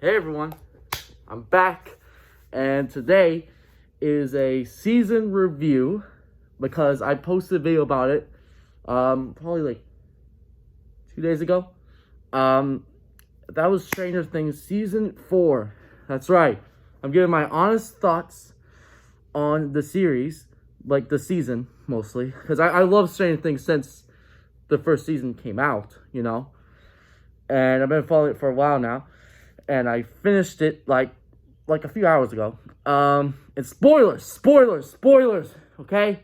Hey everyone, I'm back, and today is a season review because I posted a video about it probably like 2 days ago. Um, that was Stranger Things season 4. That's right. I'm giving my honest thoughts on the series, like the season mostly, because I love Stranger Things since the first season came out, and I've been following it for a while now. And I finished it like a few hours ago. And spoilers, okay?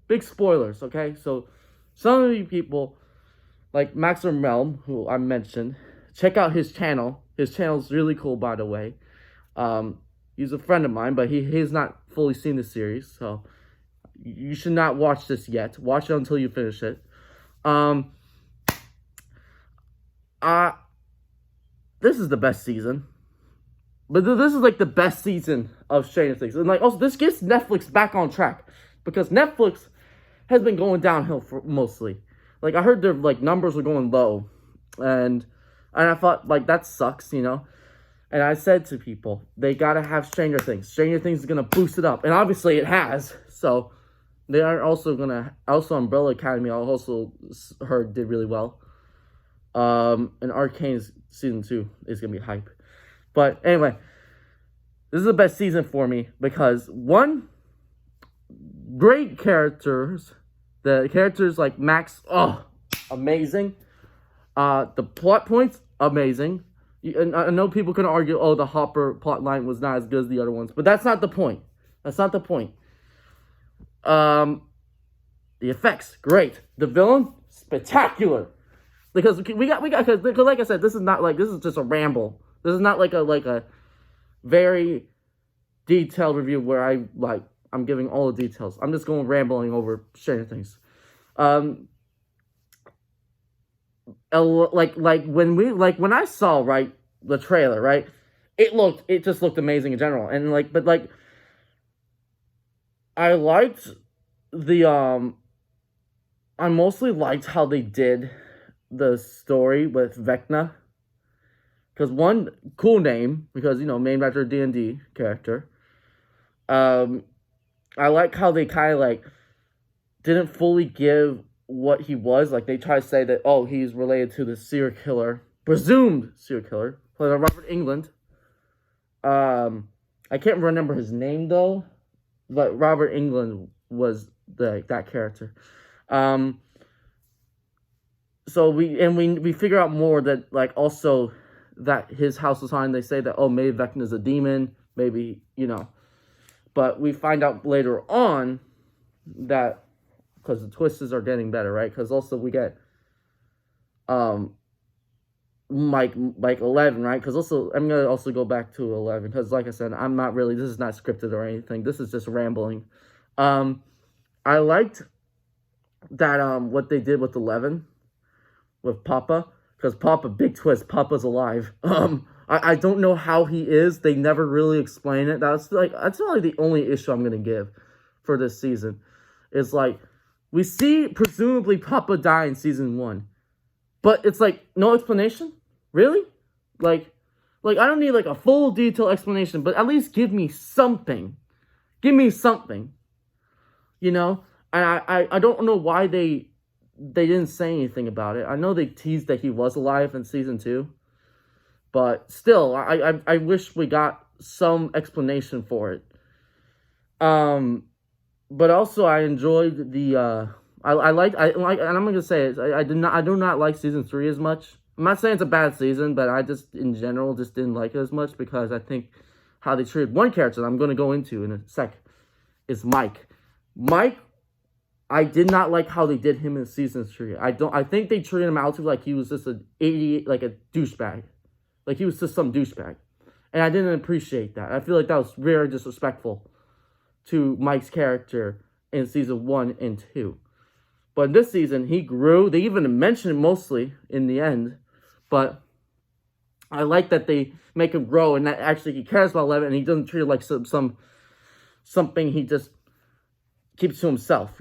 Big spoilers, okay? So some of you people, like Maximum Realm, who I mentioned, check out his channel. His channel's really cool, by the way. He's a friend of mine, but he's not fully seen the series, so you should not watch this yet. Watch it until you finish it. This is the best season. But this is like the best season of Stranger Things. And like also this gets Netflix back on track. Because Netflix has been going downhill for mostly. Like I heard their like numbers were going low. And I thought like that sucks. And I said to people, they gotta have Stranger Things. Stranger Things is gonna boost it up. And obviously it has. So they are also gonna Umbrella Academy I also heard did really well. And Arcane's season 2 is gonna be hype. But anyway, this is the best season for me because one, great characters. The characters like Max, amazing. The plot points, amazing. And I know people can argue, the Hopper plot line was not as good as the other ones, but that's not the point. That's not the point. The effects, great. The villain, spectacular. Because we got because like I said, this is just a ramble. This is not like a very detailed review where I'm giving all the details. I'm just going rambling over Stranger Things. When I saw the trailer, it just looked amazing in general. And but I liked I mostly liked how they did the story with Vecna. Because one, cool name, because, main actor D&D character. I like how they kind of, didn't fully give what he was. Like, they try to say that, he's related to the serial killer, presumed serial killer, played by Robert Englund. I can't remember his name, though, but Robert Englund was that character. So we figure out more that, also that his house was haunted. They say that, maybe Vecna is a demon, maybe, But we find out later on that, because the twists are getting better, right? Because also we get, Mike 11, right? Because also, I'm going to also go back to 11, because like I said, this is not scripted or anything. This is just rambling. I liked that, what they did with 11, with Papa. Because Papa, big twist, Papa's alive. I don't know how he is. They never really explain it. That's probably the only issue I'm gonna give for this season. Is we see presumably Papa die in season 1, but it's no explanation. Really? I don't need a full detailed explanation, but at least give me something. Give me something. And I don't know why they didn't say anything about it. I know they teased that he was alive in season 2. But still, I wish we got some explanation for it. But also I enjoyed the and I'm gonna say it, I do not like season 3 as much. I'm not saying it's a bad season, but I just in general just didn't like it as much because I think how they treated one character that I'm gonna go into in a sec is Mike. Mike, I did not like how they did him in season 3. I think they treated him out to like he was just an idiot, like a douchebag. Like he was just some douchebag. And I didn't appreciate that. I feel like that was very disrespectful to Mike's character in season 1 and 2. But in this season, he grew. They even mentioned it mostly in the end. But I like that they make him grow and that actually he cares about 11 and he doesn't treat it like something he just keeps to himself,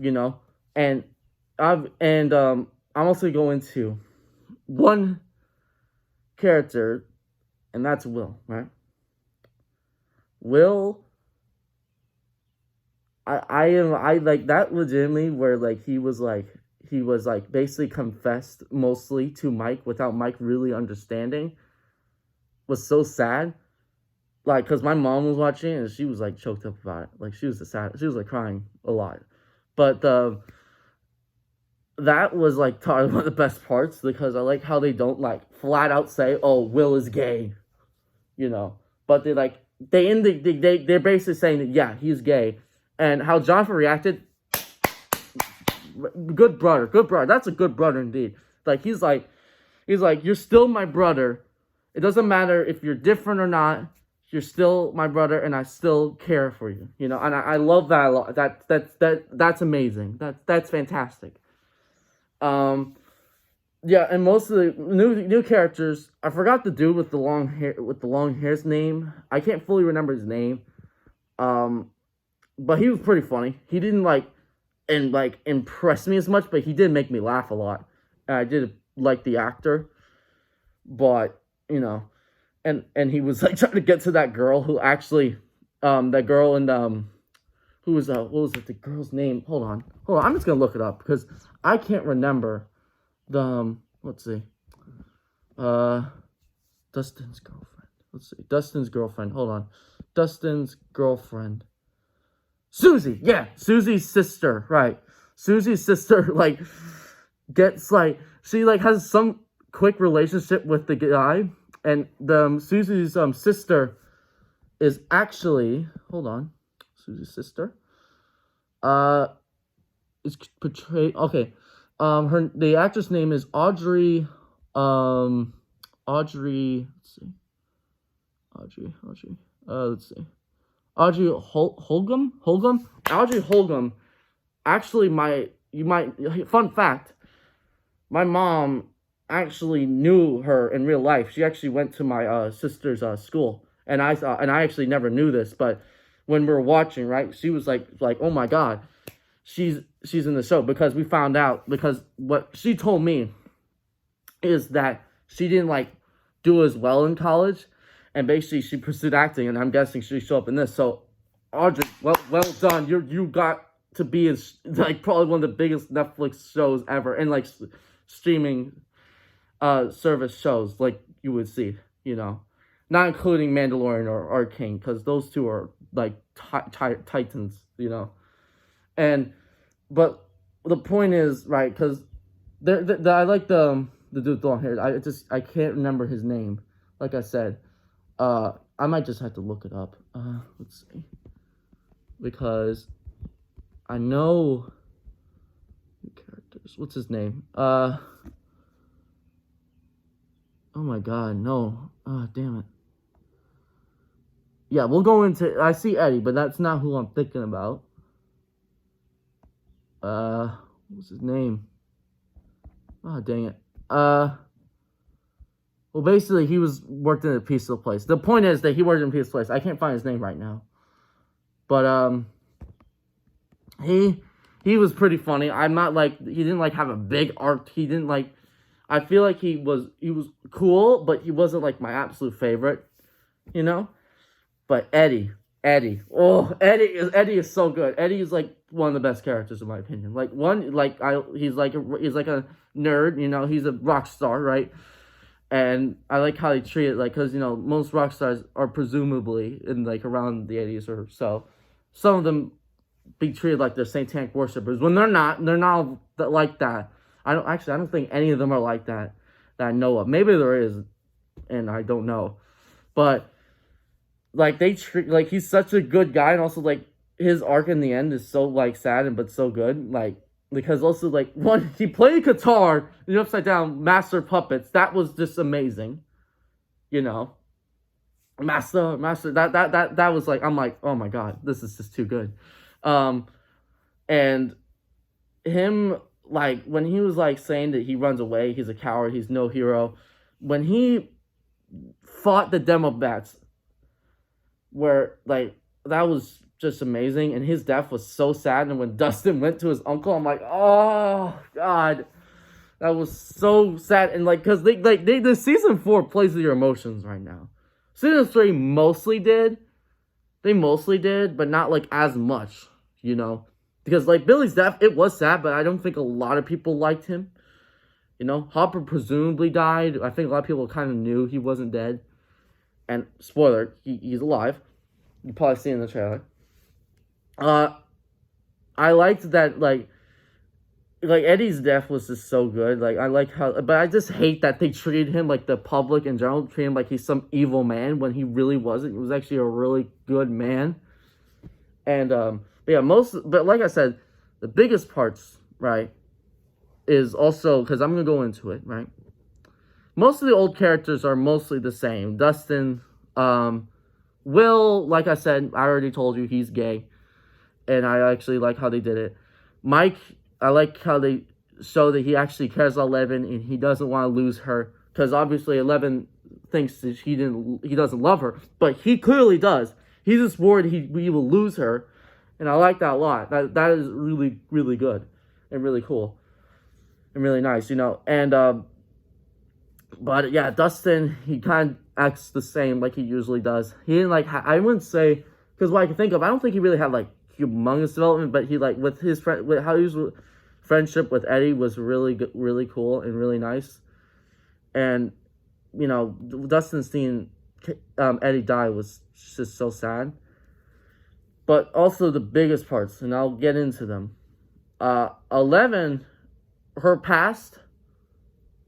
And I'm also going to one character and that's Will, right? Will, I like that legitimately where like he was like basically confessed mostly to Mike without Mike really understanding was so sad. Like, cause my mom was watching it and she was like choked up about it. Like she was like crying a lot. But that was like probably one of the best parts because I like how they don't like flat out say, "Oh, Will is gay," you know. But they're basically saying that yeah, he's gay, and how Jonathan reacted. Good brother, good brother. That's a good brother indeed. Like he's like, you're still my brother. It doesn't matter if you're different or not. You're still my brother, and I still care for you. You know, and I love that a lot. That's amazing. That's fantastic. Yeah, and most of the new characters, I forgot the dude with the long hair's name. I can't fully remember his name. But he was pretty funny. He didn't impress me as much, but he did make me laugh a lot. And I did like the actor, but you know, and he was like trying to get to that girl who actually, that girl and who was what was it? The girl's name? Hold on. I'm just gonna look it up because I can't remember the let's see, Dustin's girlfriend. Let's see, Dustin's girlfriend. Hold on, Dustin's girlfriend. Susie, yeah, Susie's sister, right? Susie's sister, like, gets, like, she, like, has some quick relationship with the guy, and Susie's, sister is actually, hold on, Susie's sister, is portrayed, okay, the actress name is Audrey, let's see, let's see. Audrey Holcomb? Audrey Holcomb. Actually, fun fact, my mom actually knew her in real life. She actually went to my sister's school, and I actually never knew this, but when we were watching, right, she was like, oh my god, she's in the show because we found out because what she told me is that she didn't like do as well in college. And basically, she pursued acting, and I'm guessing she showed up in this. So, Audrey, well done. You got to be in like probably one of the biggest Netflix shows ever, and like streaming, service shows like you would see. You know, not including Mandalorian or Arcane, because those two are like titans. You know, but the point is right because I like the dude with long hair. I can't remember his name. Like I said. I might just have to look it up. Let's see. Because I know characters. What's his name? Oh my god, no. Damn it. Yeah, we'll go into I see Eddie, but that's not who I'm thinking about. What's his name? Oh, dang it. Well, basically, he worked in a peaceful place. The point is that he worked in a peaceful place. I can't find his name right now. But, he was pretty funny. I'm not, like, he didn't, like, have a big arc. He didn't, like, I feel like he was cool, but he wasn't, like, my absolute favorite, you know? But Eddie. Oh, Eddie is so good. Eddie is, like, one of the best characters, in my opinion. Like, he's like a nerd, you know? He's a rock star, right? And I like how they treat it, like, because, you know, most rock stars are presumably in, like, around the 80s or so. Some of them be treated like they're satanic worshippers. When they're not like that. I don't think any of them are like that I know of. Maybe there is, and I don't know. But, like, they treat, like, he's such a good guy, and also, like, his arc in the end is so, like, sad, but so good. Like, because also, like, he played guitar in the Upside Down Master Puppets. That was just amazing. You know? Master, that was like, I'm like, oh my god, this is just too good. And him, like, when he was, like, saying that he runs away, he's a coward, he's no hero. When he fought the Demobats, where, like, that was just amazing, and his death was so sad, and when Dustin went to his uncle, I'm like, oh god, that was so sad, and like, because the season 4 plays with your emotions right now, Season 3 mostly did. They mostly did, but not like as much, you know. Because like Billy's death, it was sad, but I don't think a lot of people liked him. You know, Hopper presumably died. I think a lot of people kind of knew he wasn't dead. And spoiler, he's alive. You probably see in the trailer. I liked that like Eddie's death was just so good. Like I like how, but I just hate that they treated him like the public in general treated him like he's some evil man when he really wasn't. He was actually a really good man. And but yeah, but like I said, the biggest parts, right, is also because I'm gonna go into it, right. Most of the old characters are mostly the same. Dustin, Will, like I said, I already told you he's gay, and I actually like how they did it. Mike, I like how they show that he actually cares about Eleven and he doesn't want to lose her, because obviously Eleven thinks that he doesn't love her, but he clearly does. He's just worried he will lose her, and I like that a lot. That is really, really good and really cool and really nice, you know. And but yeah, Dustin, he kind of acts the same like he usually does. He didn't like, I wouldn't say, because what I can think of, I don't think he really had like humongous development, but he like with his friend, with how he was friendship with Eddie was really good, really cool and really nice. And you know, Dustin seeing Eddie die was just so sad. But also the biggest parts, and I'll get into them. 11, her past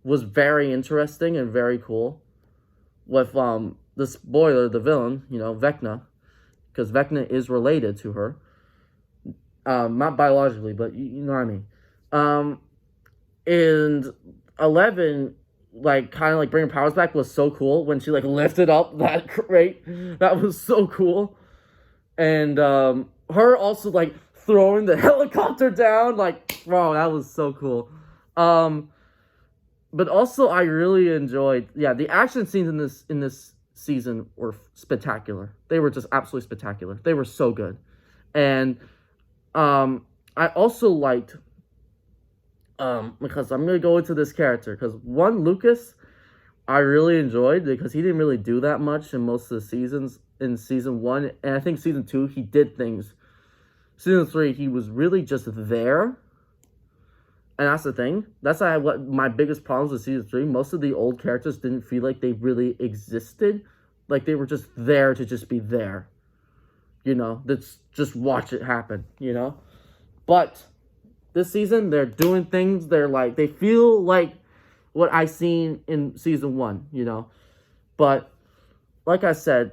was very interesting and very cool. With the spoiler, the villain, you know, Vecna, because Vecna is related to her. Not biologically, but you know what I mean. And 11, like, kind of like bringing powers back was so cool when she like lifted up that crate. That was so cool. And her also like throwing the helicopter down, like, wow, that was so cool. But also I really enjoyed, the action scenes in this season were spectacular. They were just absolutely spectacular. They were so good. And I also liked, because I'm going to go into this character, because one, Lucas, I really enjoyed, because he didn't really do that much in most of the seasons in season 1, and I think season 2, he did things. Season 3, he was really just there, and that's the thing. That's what my biggest problems with season 3, most of the old characters didn't feel like they really existed, like they were just there to just be there. You know, let's just watch it happen, you know? But this season, they're doing things, they feel like what I seen in season 1, you know? But, like I said,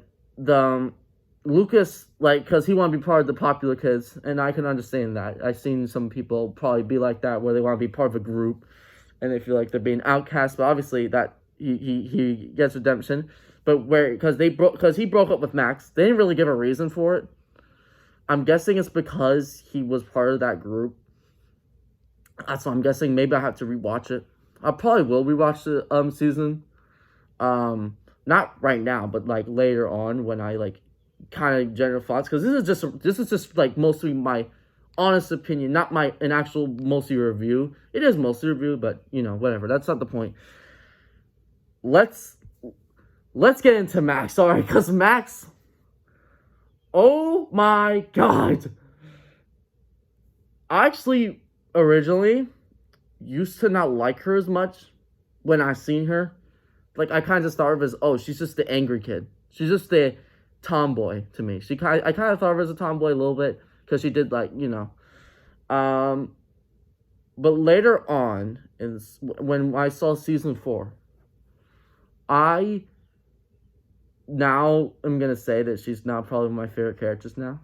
Lucas, like, because he want to be part of the popular kids, and I can understand that. I've seen some people probably be like that, where they want to be part of a group, and they feel like they're being outcast, but obviously that he gets redemption. But because he broke up with Max, they didn't really give a reason for it. I'm guessing it's because he was part of that group. That's what I'm guessing. Maybe I have to rewatch it. I probably will rewatch the season. Not right now, but like later on when I like kind of general thoughts. Because this is just like mostly my honest opinion, not an actual mostly review. It is mostly review, but you know, whatever. That's not the point. Let's get into Max, alright? Because Max, oh my god. I actually originally used to not like her as much when I seen her. Like, I kind of just thought of her as, oh, she's just the angry kid. She's just the tomboy to me. I kind of thought of her as a tomboy a little bit, because she did, like, you know. But later on, when I saw season 4, I now am going to say that she's now probably one of my favorite characters now.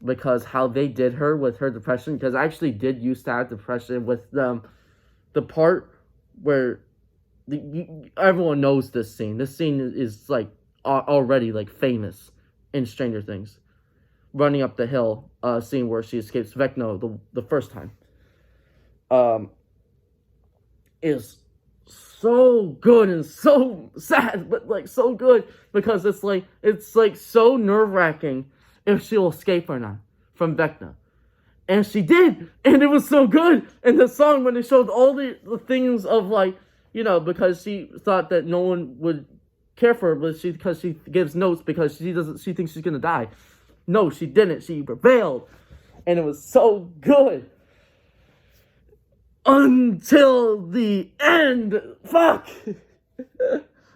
Because how they did her with her depression, because I actually did used to have depression with the part where everyone knows this scene. This scene is like already like famous in Stranger Things. Running up the hill, scene where she escapes Vecna the first time. Is so good and so sad, but like so good, because it's like so nerve-wracking if she'll escape or not from Vecna. And she did, and it was so good. And the song, when they showed all the things of like, you know, because she thought that no one would care for her, but because she gives notes because she thinks she's gonna die. No, she didn't. She prevailed, and it was so good until the end. Fuck.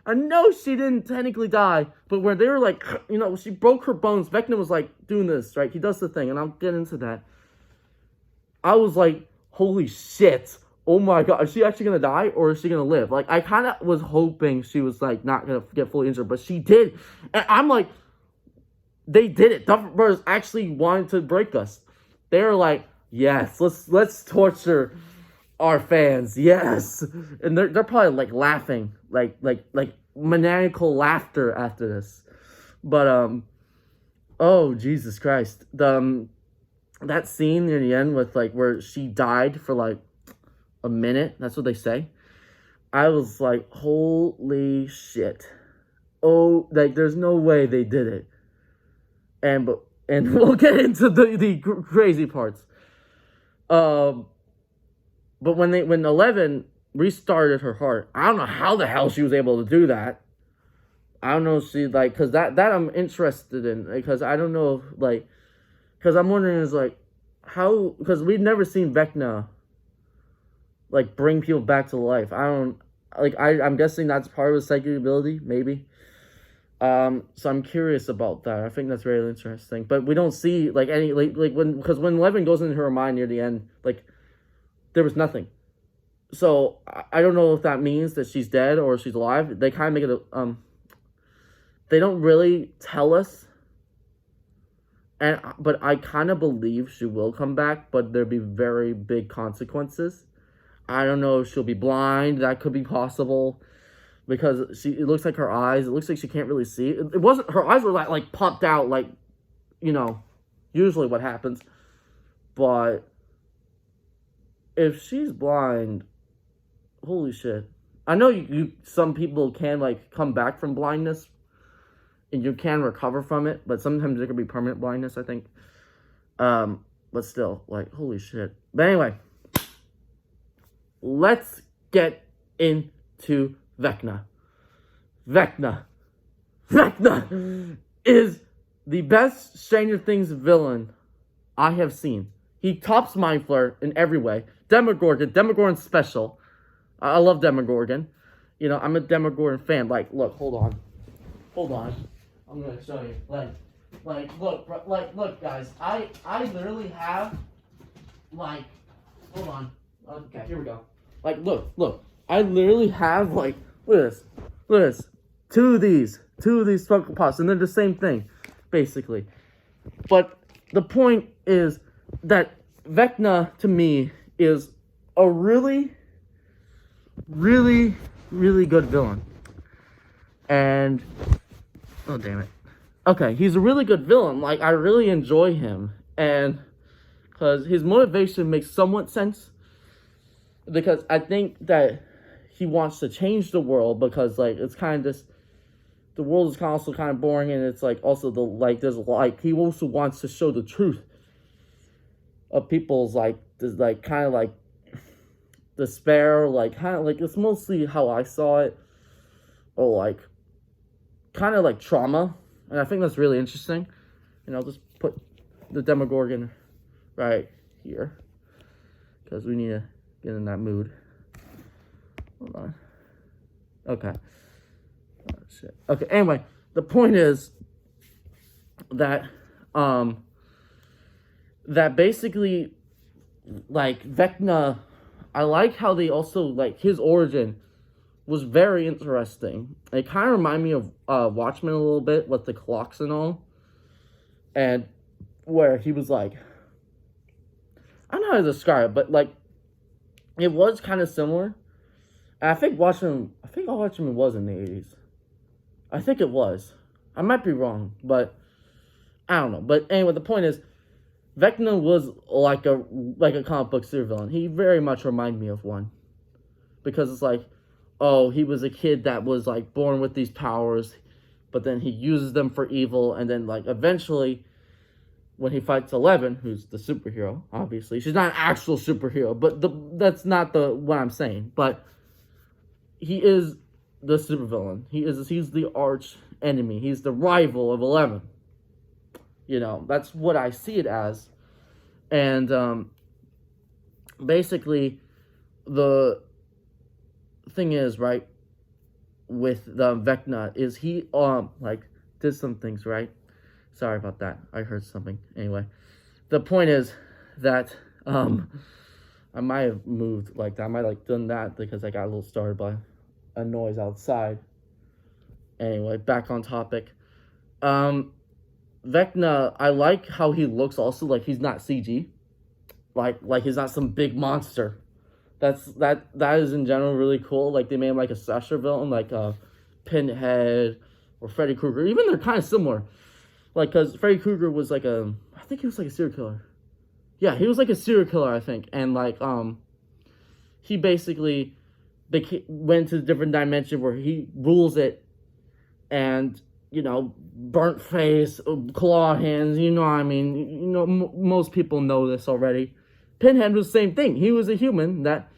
I know she didn't technically die, but where they were like, she broke her bones. Vecna was like doing this, right? He does the thing, and I'll get into that. I was like, holy shit. Oh my god, is she actually gonna die or is she gonna live? Like, I kind of was hoping she was like not gonna get fully injured, but she did. And I'm like, they did it. Duffer Brothers actually wanted to break us. They were like, yes, let's torture our fans, yes. And they're probably like laughing, like maniacal laughter after this. But oh Jesus Christ, that scene near the end with like where she died for like a minute, that's what they say. I was like, holy shit. Oh, like there's no way they did it. And we'll get into the crazy parts. But when 11 restarted her heart, I don't know how the hell she was able to do that. I don't know if she like, cause that I'm interested in, because I don't know cause I'm wondering is like how, cause we've never seen Vecna like bring people back to life. I'm guessing that's part of his psychic ability, maybe. So I'm curious about that. I think that's really interesting. But we don't see like any like when 11 goes into her mind near the end, like there was nothing. So I don't know if that means that she's dead or she's alive. They kind of make it they don't really tell us. But I kind of believe she will come back, but there'll be very big consequences. I don't know if she'll be blind. That could be possible. Because it looks like her eyes, it looks like she can't really see. It wasn't, her eyes were like popped out, like, usually what happens. But if she's blind, holy shit. I know some people can like come back from blindness and you can recover from it, but sometimes there could be permanent blindness, I think. But still, like, holy shit. But anyway, let's get into Vecna. Vecna is the best Stranger Things villain I have seen. He tops Mind Flayer in every way. Demogorgon special. I love Demogorgon. I'm a Demogorgon fan. Like, look, hold on. I'm gonna show you. Look, guys. I literally have, like, hold on. Okay, here we go. Like, look. I literally have, like, look at this. Two of these Funko Pops, and they're the same thing, basically. But the point is that Vecna, to me, is a really, really, really good villain. And, oh, damn it. Okay, he's a really good villain. Like, I really enjoy him. And, because his motivation makes somewhat sense. Because I think that he wants to change the world because, like, it's kind of just, the world is also kind of boring, and it's, like, also he also wants to show the truth of people's, like, this, like, kind of, like, despair, like, kind of, like, it's mostly how I saw it, or, like, kind of, like, trauma, and I think that's really interesting, and I'll just put the Demogorgon right here, because we need to get in that mood. Hold on. Okay. Oh, shit. Okay, anyway, the point is that, that basically, like, Vecna, I like how they also, like, his origin was very interesting. It kind of reminded me of Watchmen a little bit with the clocks and all. And where he was like, I don't know how to describe it, but, like, it was kind of similar. And I think Watchmen was in the 80s. I think it was. I might be wrong, but I don't know. But anyway, the point is, Vecna was like a comic book supervillain. He very much reminded me of one. Because it's like, oh, he was a kid that was like born with these powers, but then he uses them for evil, and then like eventually when he fights 11, who's the superhero, obviously. She's not an actual superhero, but that's not what I'm saying. But he is the supervillain. He's the arch enemy. He's the rival of 11. You know, that's what I see it as. And basically, the thing is, right, with the Vecna is he like did some things, right? Sorry about that. I heard something. Anyway, the point is that I might have moved like that. I might have like done that because I got a little started by a noise outside. Anyway, back on topic. Vecna, I like how he looks also, like he's not CG. Like he's not some big monster. That is in general really cool. Like they made him like a slasher villain, like Pinhead or Freddy Krueger. Even they're kind of similar. Like, cause Freddy Krueger was like I think he was like a serial killer. Yeah, he was like a serial killer, I think, and like he basically went to a different dimension where he rules it, and you know, burnt face, claw hands. You know what I mean? You know, most people know this already. Pinhead was the same thing. He was a human that,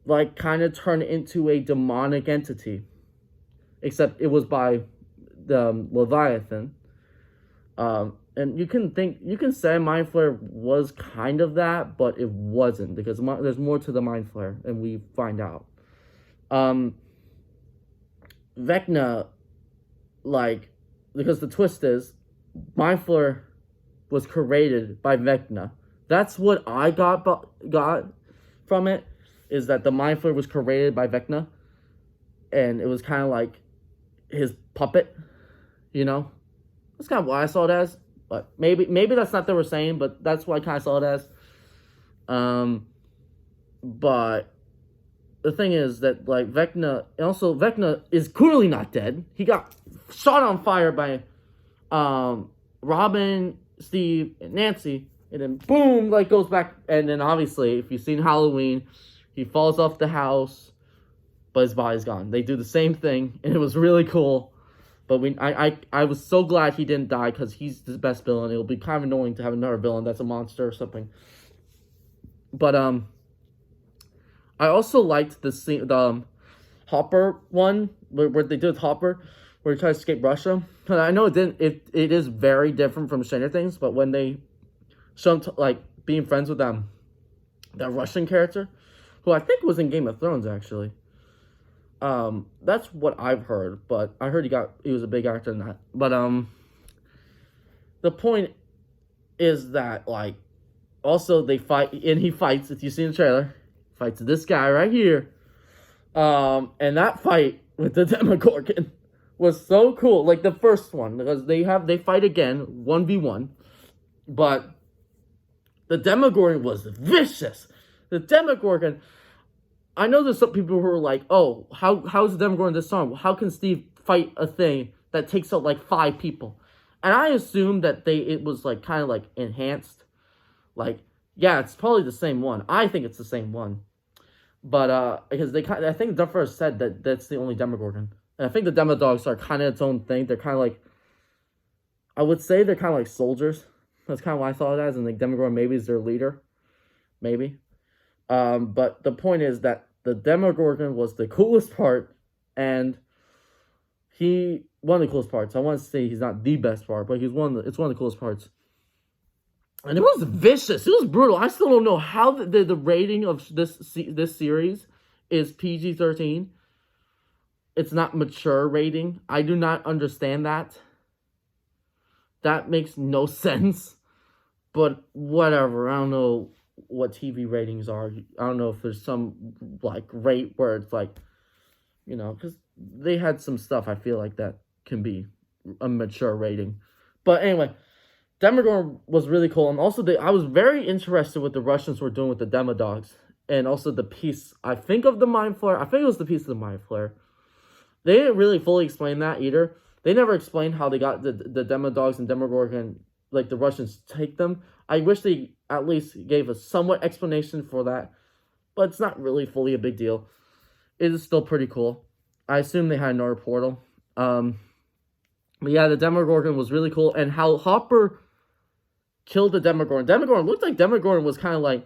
like, kind of turned into a demonic entity. Except it was by the Leviathan. And you can say Mind Flayer was kind of that, but it wasn't. Because there's more to the Mind Flayer, and we find out. Vecna, like, because the twist is, Mind Flayer was created by Vecna. That's what I got from it, is that the Mind Flayer was created by Vecna, and it was kind of like his puppet, you know? That's kind of what I saw it as, but maybe that's not what they were saying, but that's what I kind of saw it as. But the thing is that, like, Vecna is clearly not dead. He got shot on fire by Robin, Steve, and Nancy, and then boom, like, goes back. And then obviously, if you've seen Halloween, he falls off the house, but his body's gone. They do the same thing, and it was really cool. But I was so glad he didn't die, because he's the best villain. It'll be kind of annoying to have another villain that's a monster or something. But I also liked the scene, the Hopper one, where they did Hopper, where he tried to escape Russia. And I know it is very different from Stranger Things, but when they show him like being friends with that Russian character, who I think was in Game of Thrones actually. That's what I've heard, but I heard he was a big actor in that. But the point is that, like, also they fight, and he fights, if you see in the trailer, fights this guy right here. And that fight with the Demogorgon was so cool. Like the first one, because they fight again 1v1, but the Demogorgon was vicious. The Demogorgon, I know there's some people who are like, oh, how's the Demogorgon this strong? How can Steve fight a thing that takes out like 5 people? And I assume that it was like kind of like enhanced. Like, yeah, it's probably the same one. I think it's the same one. But because I think Duffer said that that's the only Demogorgon. And I think the Demodogs are kind of its own thing. They're kind of like, I would say they're kind of like soldiers. That's kind of what I saw it as. And like Demogorgon maybe is their leader. Maybe. But the point is that the Demogorgon was the coolest part, and one of the coolest parts. I want to say he's not the best part, but it's one of the coolest parts. And it was vicious. It was brutal. I still don't know how the rating of this series is PG-13. It's not mature rating. I do not understand that. That makes no sense. But whatever. I don't know what TV ratings are. I don't know if there's some like rate where it's like, you know, because they had some stuff I feel like that can be a mature rating. But anyway, Demogorgon was really cool, and also I was very interested what the Russians were doing with the Demodogs, and also the piece, I think, of the Mind Flayer. I think it was the piece of the Mind Flayer. They didn't really fully explain that either. They never explained how they got the Demodogs and Demogorgon, like the Russians take them. I wish they at least gave a somewhat explanation for that, but it's not really fully a big deal. It is still pretty cool. I assume they had another portal. But yeah, the Demogorgon was really cool, and how Hopper killed the Demogorgon. Demogorgon looked like Demogorgon was kind of like,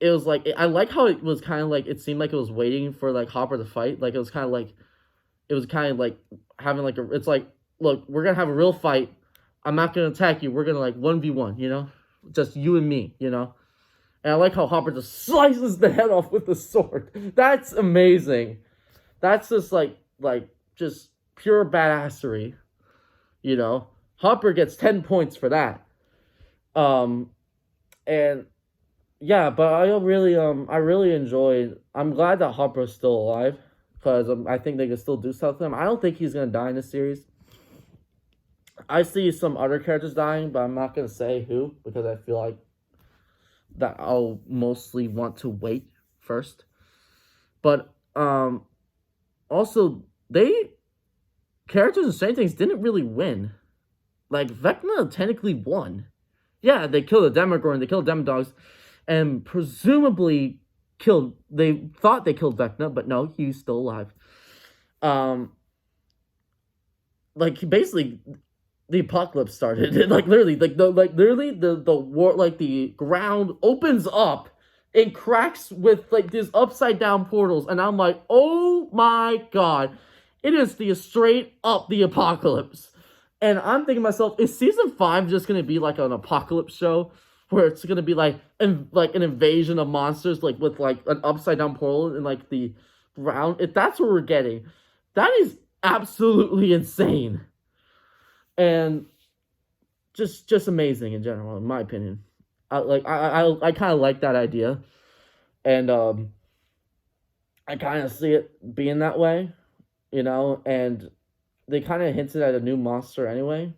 it was like I like how it was kind of like it seemed like it was waiting for like Hopper to fight. Like it was kind of like having like it's like, look, we're gonna have a real fight. I'm not gonna attack you. We're gonna like 1v1, just you and me, And I like how Hopper just slices the head off with the sword. That's amazing. That's just just pure badassery, Hopper gets 10 points for that. And yeah, but I really enjoyed. I'm glad that Hopper's still alive because I think they can still do stuff with him. I don't think he's gonna die in the series. I see some other characters dying, but I'm not gonna say who because I feel like that I'll mostly want to wait first. But also characters in Stranger Things didn't really win. Like Vecna technically won. Yeah, they killed a Demogorgon, they killed Demodogs, and presumably they thought they killed Vecna, but no, he's still alive. Basically the apocalypse started. Literally the war, the ground opens up and cracks with these upside down portals, and I'm like, oh my god, it is the straight up the apocalypse. And I'm thinking to myself, is season 5 just gonna be like an apocalypse show where it's gonna be like an invasion of monsters with an upside down portal and the ground? If that's what we're getting, that is absolutely insane. And just amazing in general, in my opinion. I kind of like that idea, and I kind of see it being that way, and they kind of hinted at a new monster anyway.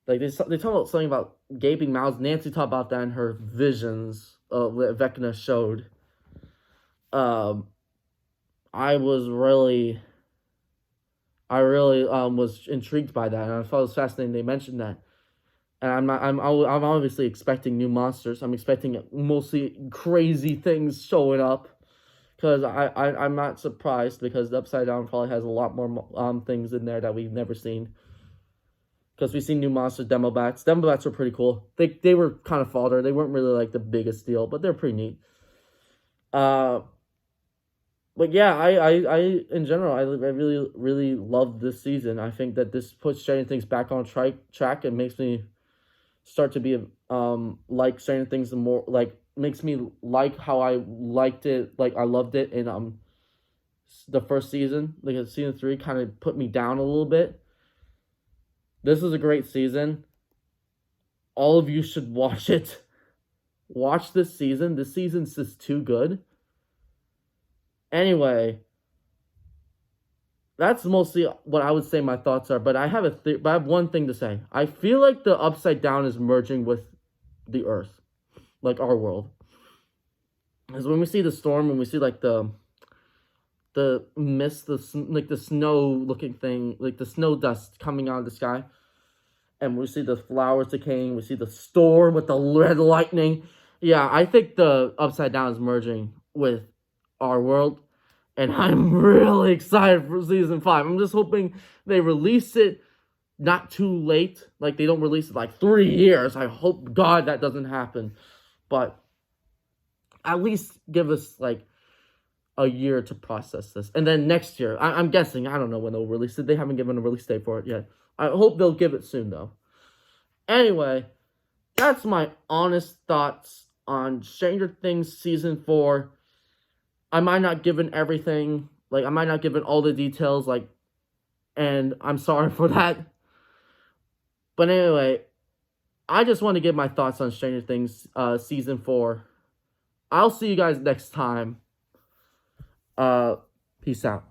They talk about something about gaping mouths. Nancy talked about that in her visions that Vecna showed. I really was intrigued by that, and I thought it was fascinating they mentioned that. And I'm obviously expecting new monsters. I'm expecting mostly crazy things showing up, because I'm not surprised, because the Upside Down probably has a lot more things in there that we've never seen. Because we've seen new monsters, Demobats. Demobats were pretty cool. They were kind of fodder. They weren't really the biggest deal, but they're pretty neat. But yeah, I in general, I really, really loved this season. I think that this puts Stranger Things back on track and makes me start to be like Stranger Things more, makes me like how I liked it, I loved it in the first season. Season 3 kind of put me down a little bit. This is a great season. All of you should watch it. Watch this season. This season's just too good. Anyway, that's mostly what I would say my thoughts are. But I have but I have one thing to say. I feel like the Upside Down is merging with the Earth, our world. Because when we see the storm, when we see the mist, the snow looking thing, the snow dust coming out of the sky, and we see the flowers decaying, we see the storm with the red lightning. Yeah, I think the Upside Down is merging with our world, and I'm really excited for season 5. I'm just hoping they release it not too late, they don't release it 3 years. I hope God that doesn't happen, but at least give us a year to process this, and then next year, I'm guessing, I don't know when they'll release it. They haven't given a release date for it yet. I hope they'll give it soon though. Anyway, that's my honest thoughts on Stranger Things season 4. I might not give in everything, I might not give in all the details, and I'm sorry for that. But anyway, I just want to give my thoughts on Stranger Things season 4. I'll see you guys next time. Peace out.